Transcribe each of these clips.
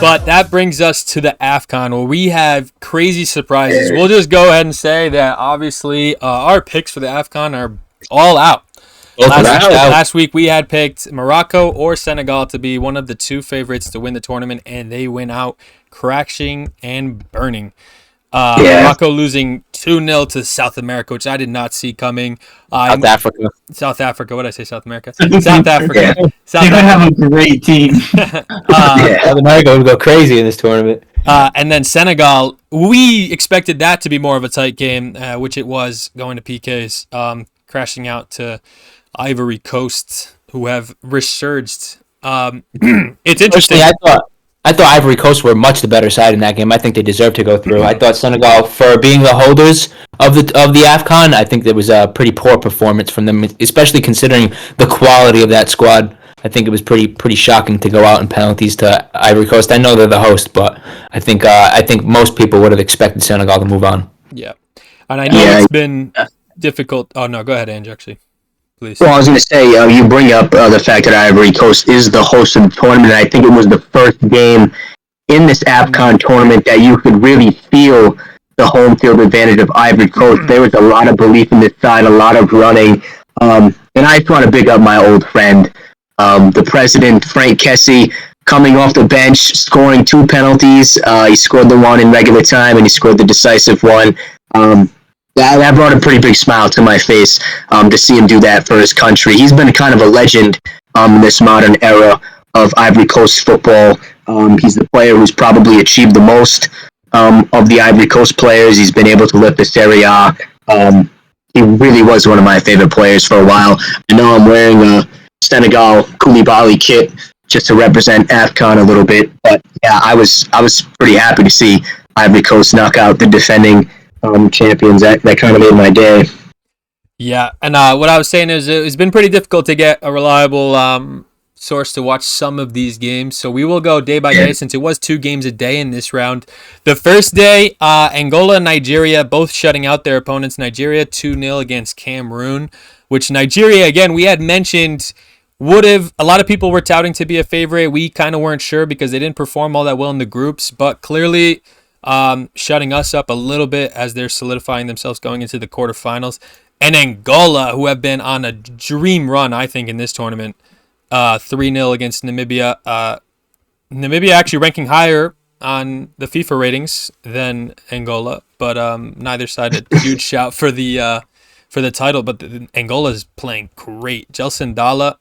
But that brings us to the AFCON, where we have crazy surprises. We'll just go ahead and say that obviously our picks for the AFCON are all out. Last week we had picked Morocco or Senegal to be one of the two favorites to win the tournament, and they went out crashing and burning. Morocco losing 2-0 to South America, which I did not see coming. South Africa. What did I say? South America? South Africa. They don't have a great team. South America would go crazy in this tournament. And then Senegal, we expected that to be more of a tight game, which it was, going to PKs, crashing out to Ivory Coast, who have resurged. It's interesting. I thought Ivory Coast were much the better side in that game. I think they deserved to go through. I thought Senegal, for being the holders of the AFCON, I think there was a pretty poor performance from them, especially considering the quality of that squad. I think it was pretty shocking to go out in penalties to Ivory Coast. I know they're the host, but I think most people would have expected Senegal to move on. Yeah, and I know it's been difficult. Oh no, go ahead, Ange. Actually. Please. Well, I was going to say, you bring up the fact that Ivory Coast is the host of the tournament, and I think it was the first game in this AFCON tournament that you could really feel the home field advantage of Ivory Coast. There was a lot of belief in this side, a lot of running, and I just want to big up my old friend, the president, Frank Kessie, coming off the bench, scoring 2 penalties. He scored the one in regular time, and he scored the decisive one. That brought a pretty big smile to my face to see him do that for his country. He's been kind of a legend in this modern era of Ivory Coast football. He's the player who's probably achieved the most of the Ivory Coast players. He's been able to lift the Serie A. He really was one of my favorite players for a while. I know I'm wearing a Senegal Koulibaly kit just to represent AFCON a little bit, but yeah, I was pretty happy to see Ivory Coast knock out the defending champions. That kind of made my day. Yeah, and what I was saying is it's been pretty difficult to get a reliable source to watch some of these games, so we will go day by day since it was 2 games a day in this round. The first day, Angola and Nigeria both shutting out their opponents. Nigeria 2-0 against Cameroon, which Nigeria, again, we had mentioned a lot of people were touting to be a favorite. We kind of weren't sure because they didn't perform all that well in the groups, but clearly shutting us up a little bit as they're solidifying themselves going into the quarterfinals. And Angola, who have been on a dream run, I think, in this tournament, 3-0 against Namibia. Namibia actually ranking higher on the FIFA ratings than Angola, but neither side a huge shout for the title. But Angola is playing great. Gelson Dalla,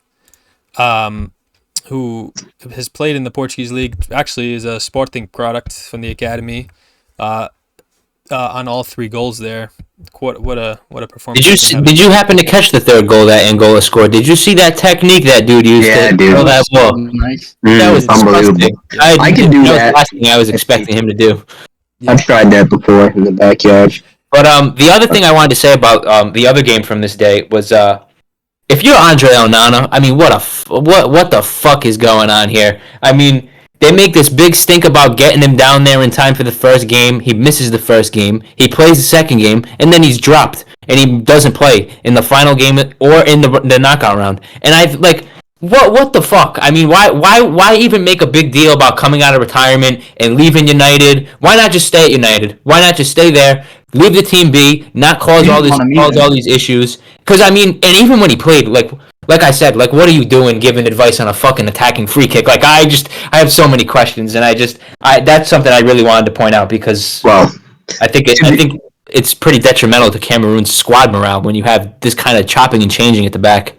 who has played in the Portuguese league, actually is a Sporting product from the academy, on all 3 goals there. What a performance! Did you happen to catch the 3rd goal that Angola scored? Did you see that technique that dude used to throw that ball? Nice. That was unbelievable. I can do that. That was the last thing I was expecting him to do. I've tried that before in the backyard. But the other thing I wanted to say about the other game from this day was if you're Andre Onana, I mean, what the fuck is going on here? I mean, they make this big stink about getting him down there in time for the first game. He misses the first game. He plays the second game, and then he's dropped, and he doesn't play in the final game or in the knockout round. And I've what the fuck? I mean, why even make a big deal about coming out of retirement and leaving United? Why not just stay at United? Why not just stay there, leave the team be, not cause all these issues? Because I mean, and even when he played, like I said, what are you doing giving advice on a fucking attacking free kick? I have so many questions, and that's something I really wanted to point out because I think it's pretty detrimental to Cameroon's squad morale when you have this kind of chopping and changing at the back.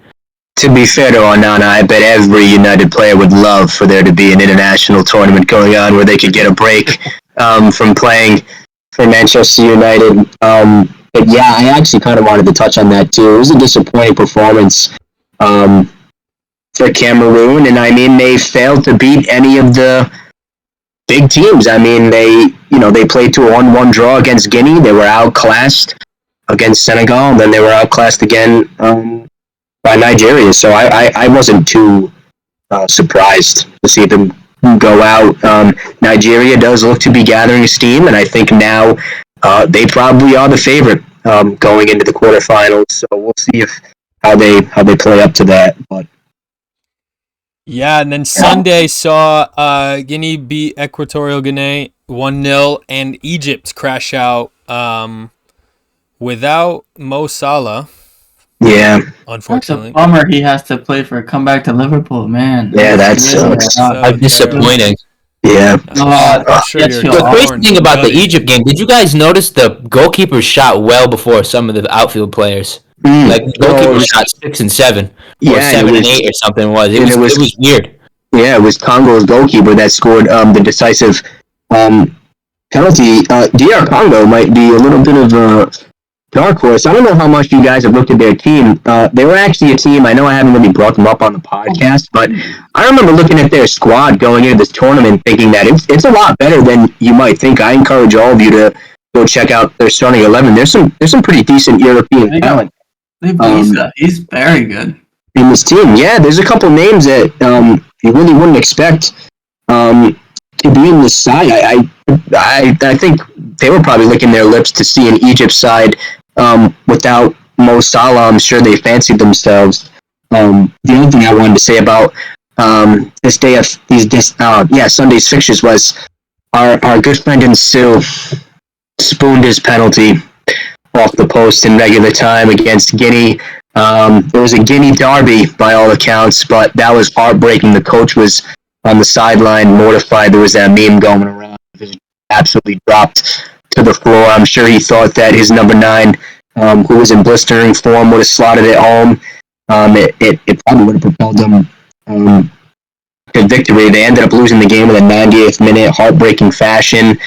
To be fair to Onana, I bet every United player would love for there to be an international tournament going on where they could get a break from playing for Manchester United. But yeah, I actually kind of wanted to touch on that too. It was a disappointing performance for Cameroon, and I mean they failed to beat any of the big teams. I mean they played to a 1-1 draw against Guinea. They were outclassed against Senegal, and then they were outclassed again by Nigeria. So I wasn't too surprised to see them go out. Nigeria does look to be gathering steam, and I think now they probably are the favorite going into the quarterfinals. So we'll see how they play up to that. But Yeah, and then Sunday saw Guinea beat Equatorial Guinea 1-0, and Egypt crash out without Mo Salah. yeah, Unfortunately, That's a bummer. He has to play for a comeback to Liverpool, man. Yeah, that sucks. How disappointing. yeah. I'm sure Yes, you're you'll The crazy torn thing about the gutted. Egypt game, did you guys notice the goalkeeper shot well before some of the outfield players? Like the goalkeeper shot 6 and 7, or Yeah, and 7 it and was- 8 or something. and It was weird. Yeah, it was Congo's goalkeeper that scored the decisive penalty. DR Congo might be a little bit of a dark horse. I don't know how much you guys have looked at their team. They were actually a team, I know I haven't really brought them up on the podcast, but I remember looking at their squad going into this tournament thinking that it's a lot better than you might think. I encourage all of you to go check out their starting 11. There's some pretty decent European talent He's very good. in this team. Yeah, there's a couple names that you really wouldn't expect to be in this side. I think they were probably licking their lips to see an Egypt side without Mo Salah. I'm sure they fancied themselves. The other thing I wanted to say about this day of Sunday's fixtures was our good friend Nsu spooned his penalty off the post in regular time against Guinea. It was a Guinea derby by all accounts, but that was heartbreaking. The coach was on the sideline, mortified. There was that meme going around. He was absolutely dropped to the floor. I'm sure he thought that his number 9, who was in blistering form, would have slotted it home. It probably would have propelled them to victory. They ended up losing the game in the 98th minute, heartbreaking fashion.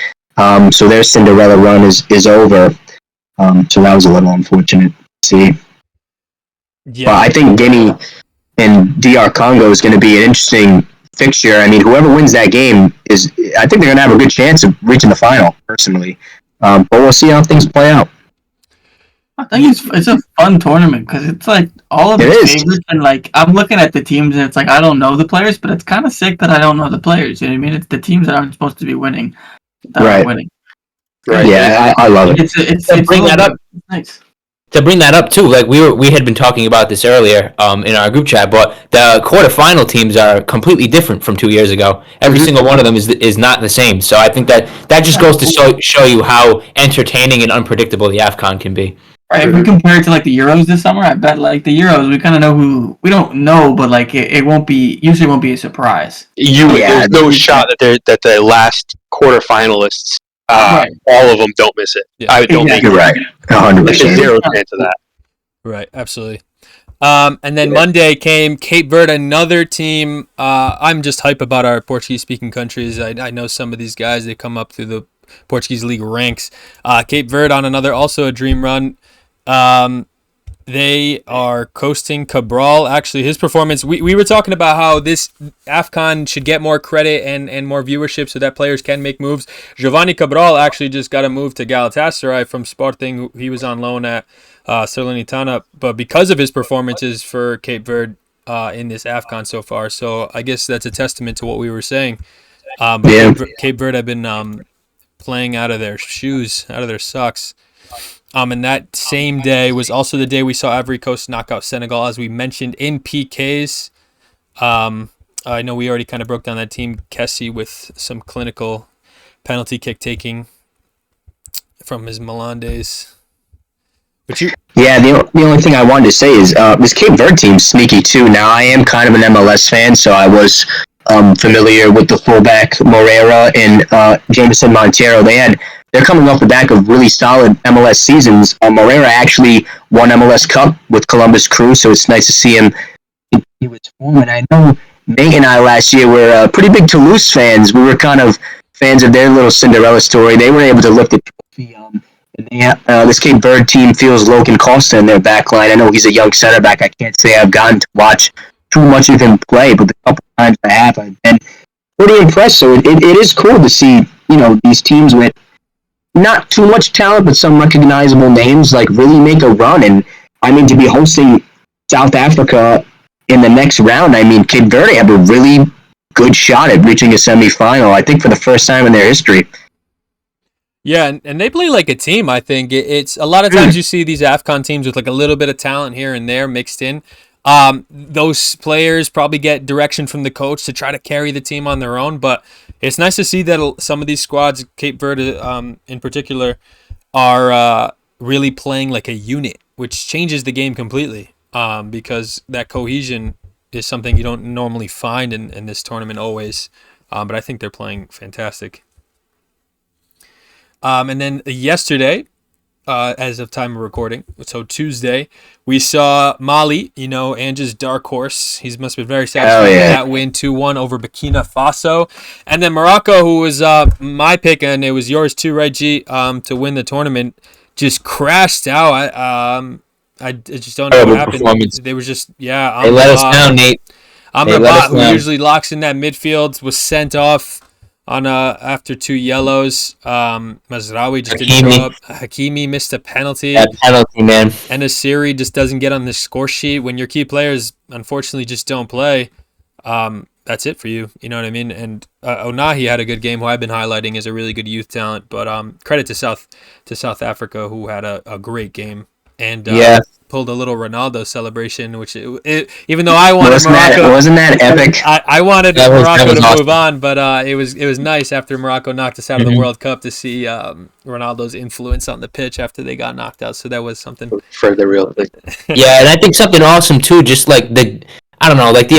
So their Cinderella run is over. So that was a little unfortunate to see. Yeah, But I think Guinea and DR Congo is going to be an interesting fixture. I mean, whoever wins that game I think they're going to have a good chance of reaching the final, personally. But we'll see how things play out. I think it's a fun tournament because it's like all of It the is. favorites, and like I'm looking at the teams and it's like I don't know the players, but it's kind of sick that I don't know the players. You know what I mean? It's the teams that aren't supposed to be winning that Right. are winning. Right. Yeah, I love it. It's bring that up. Nice. To bring that up too, like we had been talking about this earlier in our group chat, but the quarterfinal teams are completely different from 2 years ago. Every single one of them is not the same. So I think that just goes to show you how entertaining and unpredictable the AFCON can be. Right, if we compare it to like the Euros this summer, I bet like the Euros we kind of know who we don't know, but like it won't be a surprise. There's no shot that the last quarterfinalists, Right. all of them don't miss it. Yeah. I don't think You're right. 100%. there's a zero chance of that. right, absolutely. And then Monday came Cape Verde, another team. I'm just hype about our Portuguese-speaking countries. I know some of these guys. They come up through the Portuguese league ranks. Cape Verde on also a dream run. They are coasting. Cabral, actually, his performance, we were talking about how this AFCON should get more credit and more viewership so that players can make moves. Giovanni Cabral actually just got a move to Galatasaray from Sporting. He was on loan at Salernitana, but because of his performances for Cape Verde in this AFCON so far, so I guess that's a testament to what we were saying. But Yeah. Cape Verde have been playing out of their shoes, out of their socks. And that same day was also the day we saw Ivory Coast knock out Senegal, as we mentioned, in PKs. I know we already kind of broke down that team. Kessie with some clinical penalty kick taking from his Milan days. But Yeah, the only thing I wanted to say is this Cape Verde team's sneaky too. Now, I am kind of an MLS fan, so I was familiar with the fullback Moreira and Jameson Montero. They're coming off the back of really solid MLS seasons. Moreira actually won MLS Cup with Columbus Crew, so it's nice to see him continue his form. And I know Nate and I last year were pretty big Toulouse fans. We were kind of fans of their little Cinderella story. They were able to lift the trophy. And this Cape Verde team feels Logan Costa in their back line. I know he's a young center back. I can't say I've gotten to watch too much of him play, but the couple times I have, I've been pretty impressed. So it is cool to see, these teams with not too much talent, but some recognizable names, like really make a run. And I mean, to be hosting South Africa in the next round, I mean, Cape Verde have a really good shot at reaching a semifinal, I think for the first time in their history. Yeah, and they play like a team, I think. It's a lot of times you see these AFCON teams with like a little bit of talent here and there mixed in. Those players probably get direction from the coach to try to carry the team on their own, but it's nice to see that some of these squads, Cape Verde in particular, are really playing like a unit, which changes the game completely because that cohesion is something you don't normally find in this tournament always. But I think they're playing fantastic. And then yesterday, as of time of recording, so Tuesday, we saw Mali, Ange's dark horse. He must have been very satisfied with that win 2-1 over Burkina Faso. And then Morocco, who was my pick, and it was yours too, right, G, to win the tournament, just crashed out. I just don't know what happened. They were just, they let us down, Nate. Amrabat, who usually locks in that midfield, was sent off on after 2 yellows. Mazraoui just didn't show up. Hakimi missed a penalty. That penalty, man. And Asiri just doesn't get on the score sheet. When your key players, unfortunately, just don't play, that's it for you. You know what I mean? And Onahi had a good game, who I've been highlighting as a really good youth talent. But credit to South Africa, who had a great game. And pulled a little Ronaldo celebration, which even though I wanted Morocco, wasn't that epic? I wanted Morocco to awesome. move on, but it was nice after Morocco knocked us out of the World Cup to see Ronaldo's influence on the pitch after they got knocked out. So that was something for the real thing. Yeah, and I think something awesome too, just like the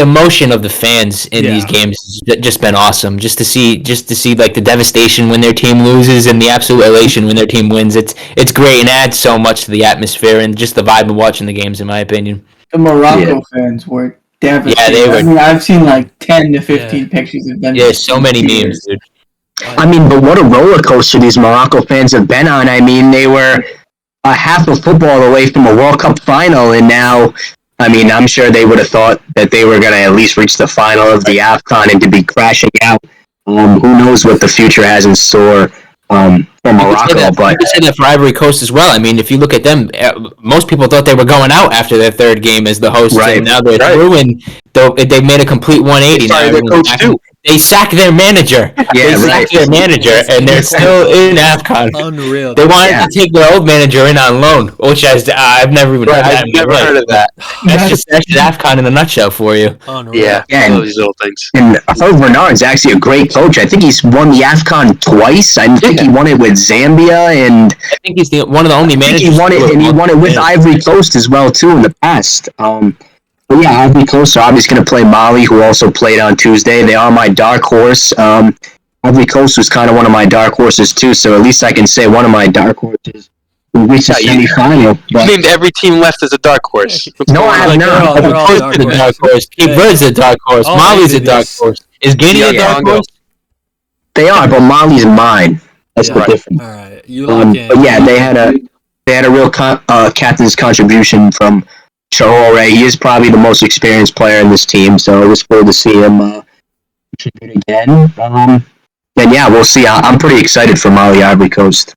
emotion of the fans in these games has just been awesome. Just to see like the devastation when their team loses and the absolute elation when their team wins. It's great and adds so much to the atmosphere and just the vibe of watching the games, in my opinion. The Morocco fans were devastated. Yeah, they were. I mean, I've seen like 10 to 15 pictures of them. Yeah, so many memes, dude. I mean, but what a roller coaster these Morocco fans have been on. I mean, they were a half of football away from a World Cup final, and now, I mean, I'm sure they would have thought that they were going to at least reach the final of the AFCON, and to be crashing out. Who knows what the future has in store for Morocco. But you said that for Ivory Coast as well. I mean, if you look at them, most people thought they were going out after their third game as the hosts, and now they're through, and they made a complete 180. Their coach too. They sacked their manager. And they're still in AFCON. Unreal. They wanted to take their old manager in on loan, which I've never even heard that. I've never heard of that. That's just AFCON in a nutshell for you. Unreal. Yeah, and, all these little things. And Hervé Renard's actually a great coach. I think he's won the AFCON twice. I think he won it with Zambia, and I think he's one of the only managers. He won it with Ivory Coast as well too in the past. But yeah, Ivory Coast are obviously going to play Mali, who also played on Tuesday. They are my dark horse. Ivory Coast was kind of one of my dark horses too, so at least I can say one of my dark horses will reach the semifinal. You named every team left as a dark horse. No, I have not. They're all dark horses. Cape Verde's a dark horse. Mali's a dark horse. Is Guinea a dark horse? They are, but Mali's mine. That's the difference. All right, you lock in. But yeah, they had a real captain's contribution from Traore. He is probably the most experienced player in this team, so it was cool to see him contribute again. And yeah, we'll see. I'm pretty excited for Mali Ivory Coast.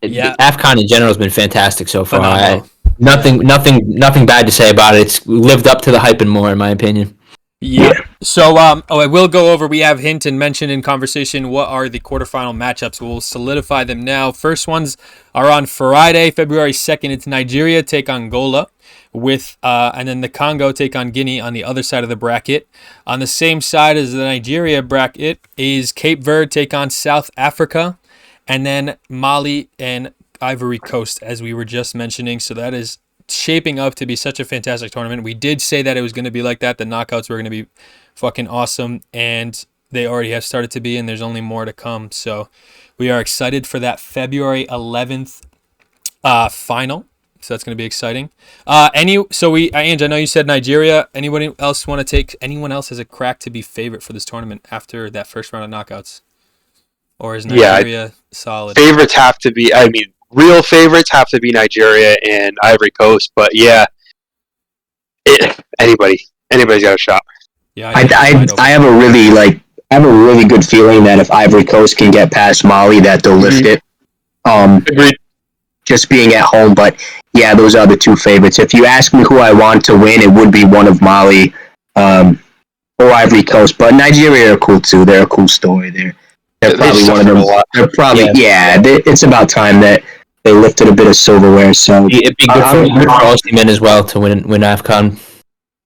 Yeah, AFCON in general has been fantastic so far. Nothing bad to say about it. It's lived up to the hype and more, in my opinion. Yeah. So I will go over. We have hint and mention in conversation. What are the quarterfinal matchups? We'll solidify them now. First ones are on Friday, February 2nd. It's Nigeria take on Angola, and then the Congo take on Guinea on the other side of the bracket. On the same side as the Nigeria bracket is Cape Verde take on South Africa, and then Mali and Ivory Coast, as we were just mentioning. So that is shaping up to be such a fantastic tournament. We did say that it was going to be like that. The knockouts were going to be fucking awesome, and they already have started to be, and there's only more to come. So we are excited for that February 11th final. So that's going to be exciting. Ange, I know you said Nigeria. Anyone else has a crack to be favorite for this tournament after that first round of knockouts? Or is Nigeria solid? Favorites have to be, real favorites have to be Nigeria and Ivory Coast, but yeah, anybody's got a shot. Yeah, I have a really good feeling that if Ivory Coast can get past Mali, that they'll lift it. Agreed. just being at home. But yeah, those are the two favorites. If you ask me who I want to win, it would be one of Mali or Ivory Coast. But Nigeria are cool too. They're a cool story. They're probably one of them. They're probably it's about time that they lifted a bit of silverware. So It'd be good for Osimhen as well to win AFCON.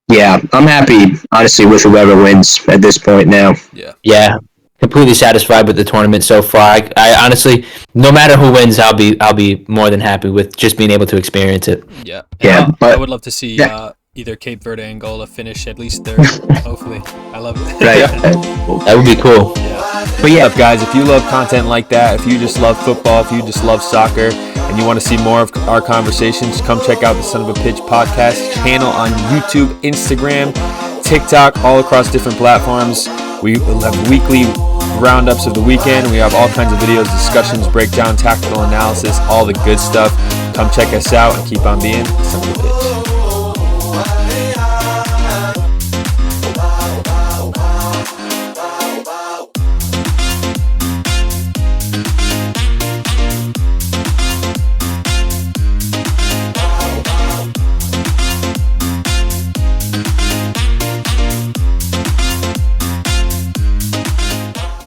Yeah, I'm happy, honestly, with whoever wins at this point now. Yeah, completely satisfied with the tournament so far. I honestly, no matter who wins, I'll be more than happy with just being able to experience it. Yeah. But I would love to see either Cape Verde and Angola finish at least third. Hopefully, I love it. Right. That would be cool. But yeah, guys, if you love content like that, if you just love football, if you just love soccer, and you want to see more of our conversations, come check out the Son of a Pitch podcast channel on YouTube, Instagram, TikTok, all across different platforms. We will have weekly roundups of the weekend. We have all kinds of videos, discussions, breakdown, tactical analysis, all the good stuff. Come check us out and keep on being Son of a Pitch.